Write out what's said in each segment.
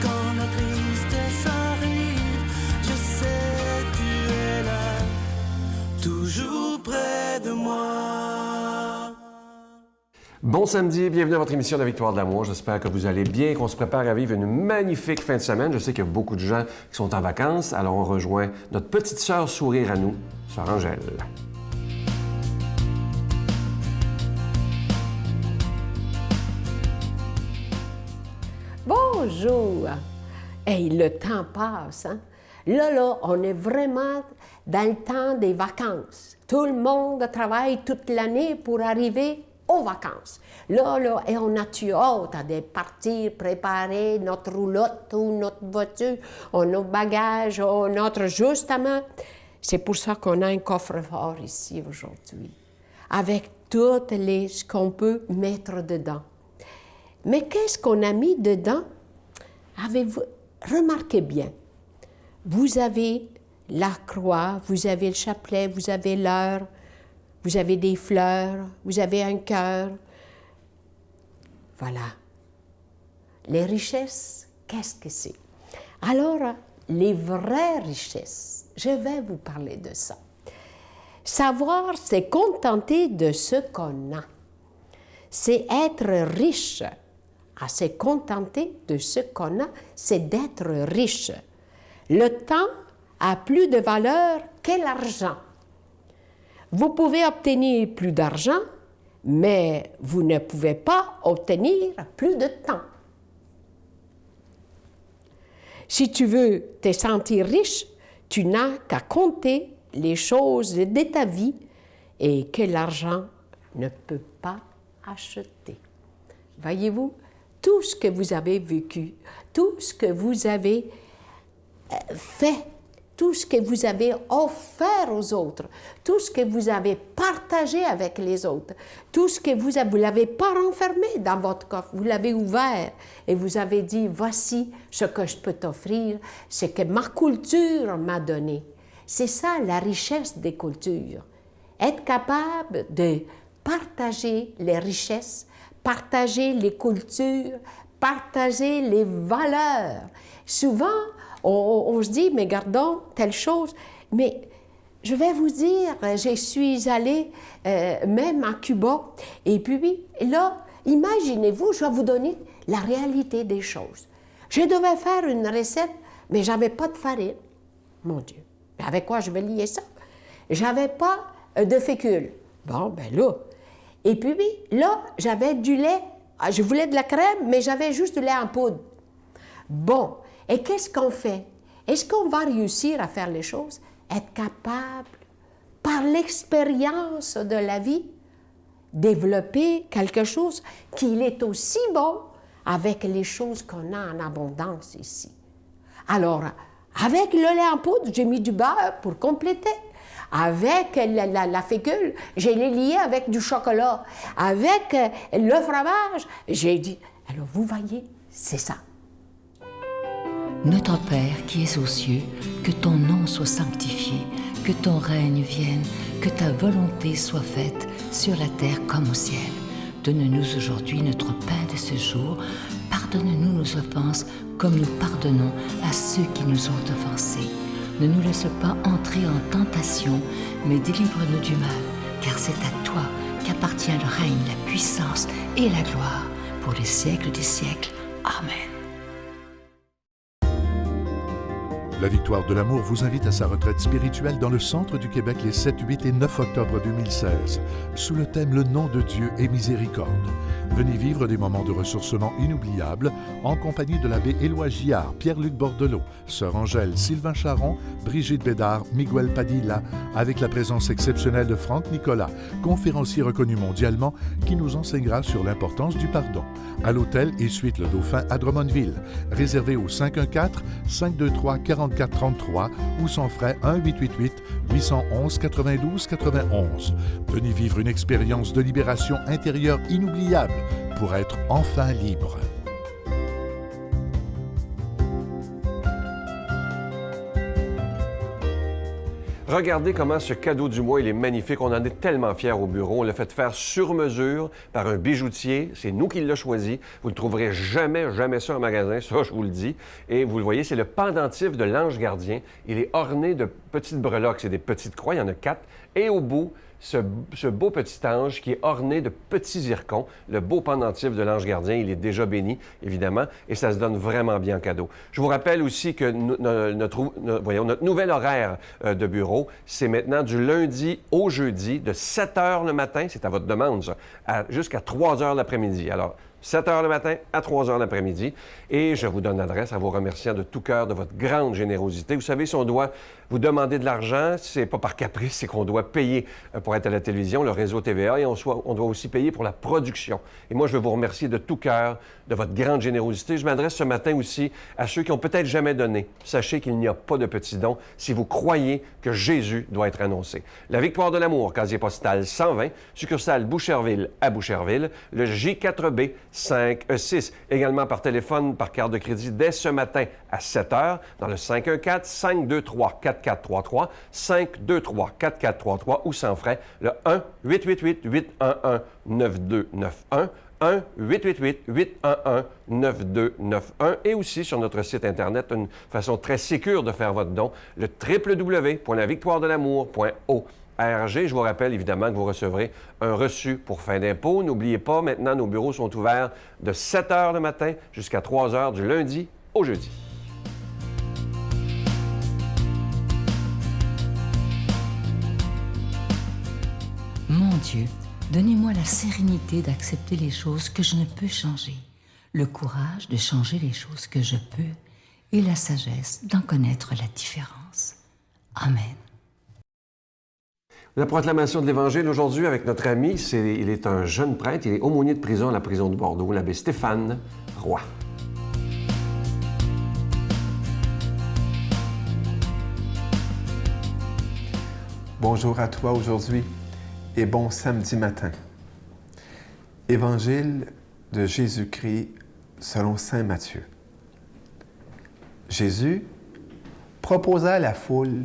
Quand la tristesse arrive, je sais tu es là, toujours près de moi. Bon samedi, bienvenue à votre émission de la Victoire de l'amour. J'espère que vous allez bien, qu'on se prépare à vivre une magnifique fin de semaine. Je sais qu'il y a beaucoup de gens qui sont en vacances, alors on rejoint notre petite sœur sourire à nous, sœur Angèle. Bonjour! Hey, le temps passe, hein? Là, on est vraiment dans le temps des vacances. Tout le monde travaille toute l'année pour arriver aux vacances. Là, et on a-tu hâte de partir, préparer notre roulotte ou notre voiture, ou nos bagages, ou notre justement. C'est pour ça qu'on a un coffre-fort ici aujourd'hui, avec ce qu'on peut mettre dedans. Mais qu'est-ce qu'on a mis dedans? Avez-vous remarqué bien? Vous avez la croix, vous avez le chapelet, vous avez l'heure, vous avez des fleurs, vous avez un cœur. Voilà. Les richesses, qu'est-ce que c'est? Alors, les vraies richesses, je vais vous parler de ça. Savoir, c'est contenter de ce qu'on a. C'est être riche. À se contenter de ce qu'on a, c'est d'être riche. Le temps a plus de valeur que l'argent. Vous pouvez obtenir plus d'argent, mais vous ne pouvez pas obtenir plus de temps. Si tu veux te sentir riche, tu n'as qu'à compter les choses de ta vie et que l'argent ne peut pas acheter. Voyez-vous, tout ce que vous avez vécu, tout ce que vous avez fait, tout ce que vous avez offert aux autres, tout ce que vous avez partagé avec les autres, tout ce que vous ne l'avez pas renfermé dans votre coffre, vous l'avez ouvert et vous avez dit, voici ce que je peux t'offrir, ce que ma culture m'a donné. C'est ça la richesse des cultures. Être capable de partager les richesses, partager les cultures, partager les valeurs. Souvent, on se dit, mais gardons telle chose. Mais je vais vous dire, je suis allée même à Cuba. Et puis là, imaginez-vous, je vais vous donner la réalité des choses. Je devais faire une recette, mais je n'avais pas de farine. Mon Dieu, mais avec quoi je vais lier ça? Je n'avais pas de fécule. Bon, ben là. Et puis là, j'avais du lait. Je voulais de la crème, mais j'avais juste du lait en poudre. Bon, et qu'est-ce qu'on fait? Est-ce qu'on va réussir à faire les choses? Être capable, par l'expérience de la vie, développer quelque chose qui est aussi bon avec les choses qu'on a en abondance ici. Alors, avec le lait en poudre, j'ai mis du beurre pour compléter. Avec la fécule, je l'ai lié avec du chocolat. Avec le fromage, j'ai dit, alors vous voyez, c'est ça. Notre Père qui es aux cieux, que ton nom soit sanctifié, que ton règne vienne, que ta volonté soit faite sur la terre comme au ciel. Donne-nous aujourd'hui notre pain de ce jour. Pardonne-nous nos offenses comme nous pardonnons à ceux qui nous ont offensés. Ne nous laisse pas entrer en tentation, mais délivre-nous du mal, car c'est à toi qu'appartient le règne, la puissance et la gloire, pour les siècles des siècles. Amen. La Victoire de l'amour vous invite à sa retraite spirituelle dans le centre du Québec les 7, 8 et 9 octobre 2016, sous le thème « Le nom de Dieu et miséricorde ». Venez vivre des moments de ressourcement inoubliables en compagnie de l'abbé Éloi Giard, Pierre-Luc Bordelot, sœur Angèle, Sylvain Charon, Brigitte Bédard, Miguel Padilla, avec la présence exceptionnelle de Franck Nicolas, conférencier reconnu mondialement, qui nous enseignera sur l'importance du pardon. À l'hôtel et suite Le Dauphin à Drummondville, réservé au 514-523-4433 ou sans frais 1-888-811-92-91. Venez vivre une expérience de libération intérieure inoubliable pour être enfin libre. Regardez comment ce cadeau du mois, il est magnifique. On en est tellement fiers au bureau. On l'a fait faire sur mesure par un bijoutier. C'est nous qui l'avons choisi. Vous ne trouverez jamais, jamais ça en magasin, ça, je vous le dis. Et vous le voyez, c'est le pendentif de l'ange gardien. Il est orné de petites breloques. C'est des petites croix, il y en a 4. Et au bout, ce beau petit ange qui est orné de petits zircons, le beau pendentif de l'ange gardien, il est déjà béni, évidemment, et ça se donne vraiment bien en cadeau. Je vous rappelle aussi que notre nouvel horaire de bureau, c'est maintenant du lundi au jeudi, de 7 heures le matin, c'est à votre demande, ça, jusqu'à 3 heures l'après-midi. Alors, 7 heures le matin à 3 heures l'après-midi. Et je vous donne l'adresse en vous remerciant de tout cœur de votre grande générosité. Vous savez, si on doit vous demander de l'argent, c'est pas par caprice, c'est qu'on doit payer pour être à la télévision, le réseau TVA, et on doit aussi payer pour la production. Et moi, je veux vous remercier de tout cœur de votre grande générosité. Je m'adresse ce matin aussi à ceux qui ont peut-être jamais donné. Sachez qu'il n'y a pas de petits dons si vous croyez que Jésus doit être annoncé. La Victoire de l'amour, casier postal 120, succursale Boucherville à Boucherville, le J4B 6, également par téléphone, par carte de crédit dès ce matin à 7 heures dans le 514-523-4433, 523-4433 ou sans frais, le 1-888-811-9291, 1-888-811-9291 et aussi sur notre site Internet, une façon très sécure de faire votre don, le www.lavictoiredelamour.org. Je vous rappelle évidemment que vous recevrez un reçu pour fin d'impôt. N'oubliez pas, maintenant, nos bureaux sont ouverts de 7 heures le matin jusqu'à 3 heures du lundi au jeudi. Mon Dieu, donnez-moi la sérénité d'accepter les choses que je ne peux changer, le courage de changer les choses que je peux et la sagesse d'en connaître la différence. Amen. La proclamation de l'Évangile aujourd'hui avec notre ami, il est un jeune prêtre, il est aumônier de prison à la prison de Bordeaux, l'abbé Stéphane Roy. Bonjour à toi aujourd'hui et bon samedi matin. Évangile de Jésus-Christ selon saint Matthieu. Jésus proposa à la foule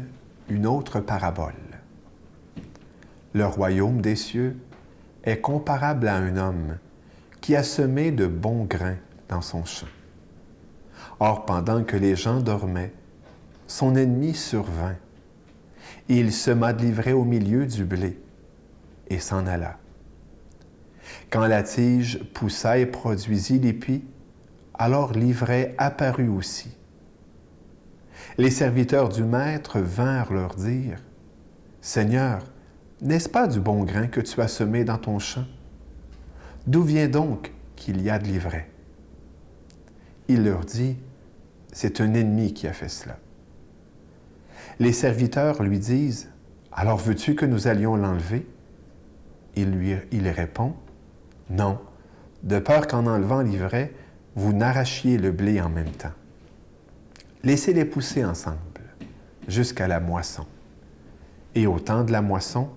une autre parabole. Le royaume des cieux est comparable à un homme qui a semé de bons grains dans son champ. Or, pendant que les gens dormaient, son ennemi survint. Et il sema de l'ivraie au milieu du blé et s'en alla. Quand la tige poussa et produisit l'épi, alors l'ivraie apparut aussi. Les serviteurs du maître vinrent leur dire, « Seigneur, n'est-ce pas du bon grain que tu as semé dans ton champ? D'où vient donc qu'il y a de l'ivraie? » Il leur dit, « C'est un ennemi qui a fait cela. » Les serviteurs lui disent, « Alors veux-tu que nous allions l'enlever? » Il répond, « Non, de peur qu'en enlevant l'ivraie, vous n'arrachiez le blé en même temps. Laissez-les pousser ensemble, jusqu'à la moisson. Et au temps de la moisson,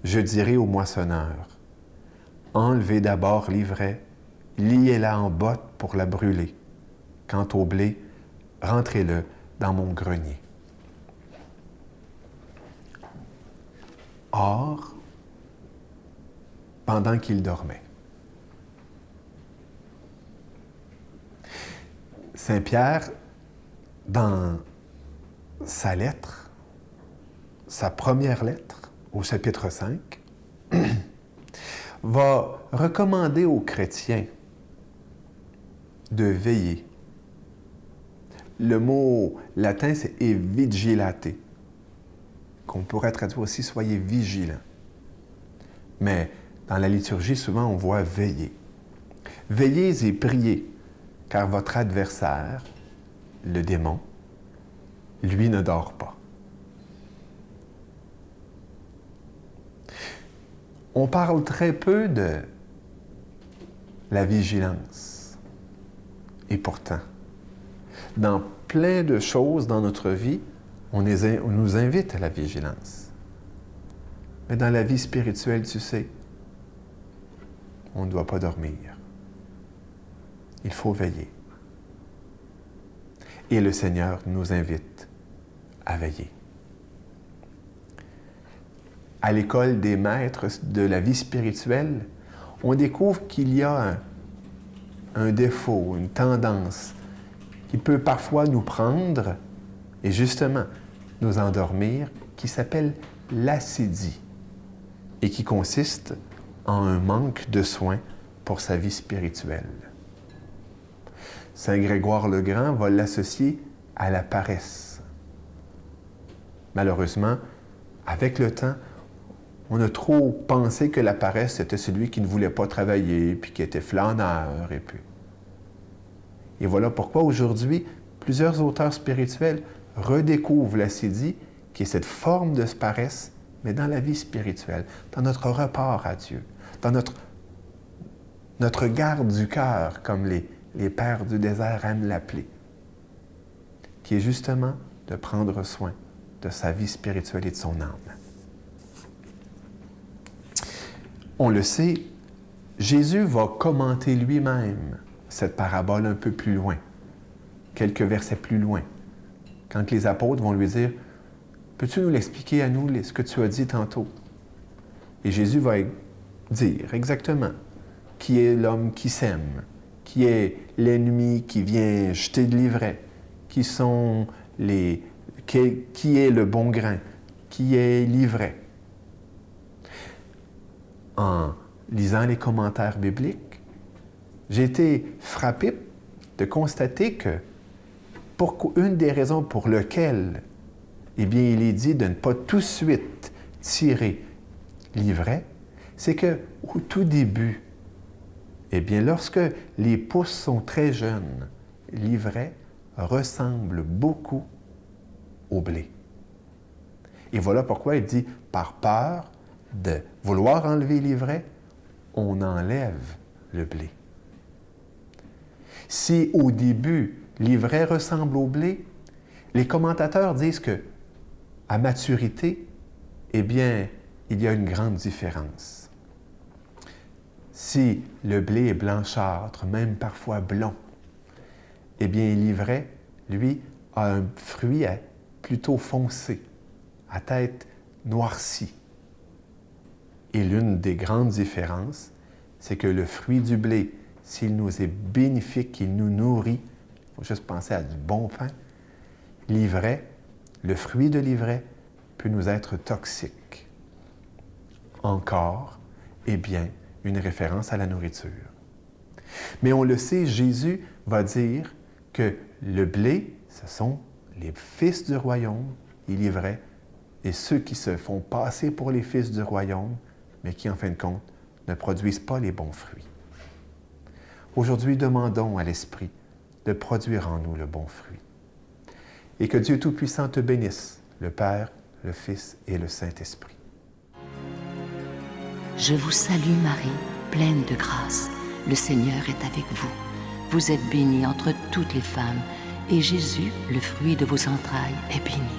je dirai au moissonneur, enlevez d'abord l'ivraie, liez-la en botte pour la brûler. Quant au blé, rentrez-le dans mon grenier. » Or, pendant qu'il dormait, Saint Pierre, dans sa lettre, sa première lettre, au chapitre 5, va recommander aux chrétiens de veiller. Le mot latin, c'est « vigilate », qu'on pourrait traduire aussi « soyez vigilants ». Mais dans la liturgie, souvent, on voit « veiller ». Veillez et priez, car votre adversaire, le démon, lui ne dort pas. On parle très peu de la vigilance. Et pourtant, dans plein de choses dans notre vie, on nous invite à la vigilance. Mais dans la vie spirituelle, tu sais, on ne doit pas dormir. Il faut veiller. Et le Seigneur nous invite à veiller. à l'école des maîtres de la vie spirituelle, on découvre qu'il y a un défaut, une tendance qui peut parfois nous prendre et justement nous endormir, qui s'appelle l'accidie et qui consiste en un manque de soins pour sa vie spirituelle. Saint Grégoire le Grand va l'associer à la paresse. Malheureusement, avec le temps, on a trop pensé que la paresse, c'était celui qui ne voulait pas travailler, puis qui était flâneur, Et voilà pourquoi aujourd'hui, plusieurs auteurs spirituels redécouvrent l'accidie, qui est cette forme de paresse, mais dans la vie spirituelle, dans notre rapport à Dieu, dans notre garde du cœur, comme les pères du désert aiment l'appeler, qui est justement de prendre soin de sa vie spirituelle et de son âme. On le sait, Jésus va commenter lui-même cette parabole un peu plus loin, quelques versets plus loin, quand les apôtres vont lui dire « Peux-tu nous l'expliquer à nous, ce que tu as dit tantôt? » Et Jésus va dire exactement qui est l'homme qui sème, qui est l'ennemi qui vient jeter de l'ivraie, qui est le bon grain, qui est l'ivraie. En lisant les commentaires bibliques, j'ai été frappé de constater que une des raisons pour lesquelles il est dit de ne pas tout de suite tirer l'ivraie, c'est qu'au tout début, lorsque les pousses sont très jeunes, l'ivraie ressemble beaucoup au blé. Et voilà pourquoi il dit, par peur de vouloir enlever l'ivraie, on enlève le blé. Si au début, l'ivraie ressemble au blé, les commentateurs disent que à maturité, il y a une grande différence. Si le blé est blanchâtre, même parfois blond, l'ivraie, lui, a un fruit plutôt foncé, à tête noircie. Et l'une des grandes différences, c'est que le fruit du blé, s'il nous est bénéfique, qu'il nous nourrit, il faut juste penser à du bon pain, l'ivraie, le fruit de l'ivraie, peut nous être toxique. Encore, une référence à la nourriture. Mais on le sait, Jésus va dire que le blé, ce sont les fils du royaume, et l'ivraie, et ceux qui se font passer pour les fils du royaume, mais qui, en fin de compte, ne produisent pas les bons fruits. Aujourd'hui, demandons à l'Esprit de produire en nous le bon fruit. Et que Dieu Tout-Puissant te bénisse, le Père, le Fils et le Saint-Esprit. Je vous salue Marie, pleine de grâce. Le Seigneur est avec vous. Vous êtes bénie entre toutes les femmes, et Jésus, le fruit de vos entrailles, est béni.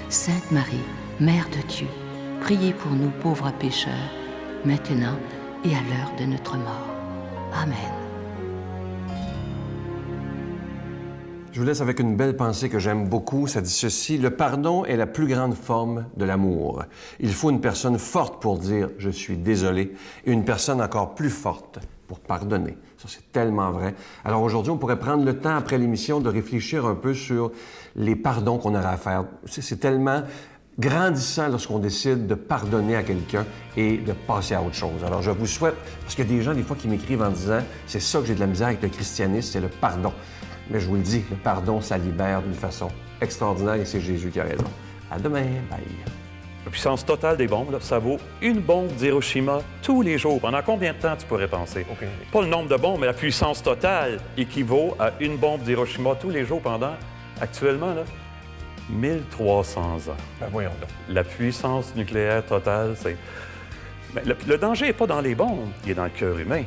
Sainte Marie, Mère de Dieu, priez pour nous pauvres pécheurs, maintenant et à l'heure de notre mort. Amen. Je vous laisse avec une belle pensée que j'aime beaucoup. Ça dit ceci: le pardon est la plus grande forme de l'amour. Il faut une personne forte pour dire « je suis désolé » et une personne encore plus forte pour pardonner. Ça, c'est tellement vrai. Alors aujourd'hui, on pourrait prendre le temps après l'émission de réfléchir un peu sur les pardons qu'on aurait à faire. C'est tellement grandissant lorsqu'on décide de pardonner à quelqu'un et de passer à autre chose. Alors je vous souhaite, parce qu'il y a des gens des fois qui m'écrivent en disant « c'est ça que j'ai de la misère avec le christianisme, c'est le pardon ». Mais je vous le dis, le pardon, ça libère d'une façon extraordinaire et c'est Jésus qui a raison. À demain. Bye. La puissance totale des bombes, là, ça vaut une bombe d'Hiroshima tous les jours. Pendant combien de temps tu pourrais penser? Okay. Pas le nombre de bombes, mais la puissance totale équivaut à une bombe d'Hiroshima tous les jours pendant, actuellement, là, 1300 ans. Ben voyons donc. La puissance nucléaire totale, c'est... Mais le danger n'est pas dans les bombes, il est dans le cœur humain.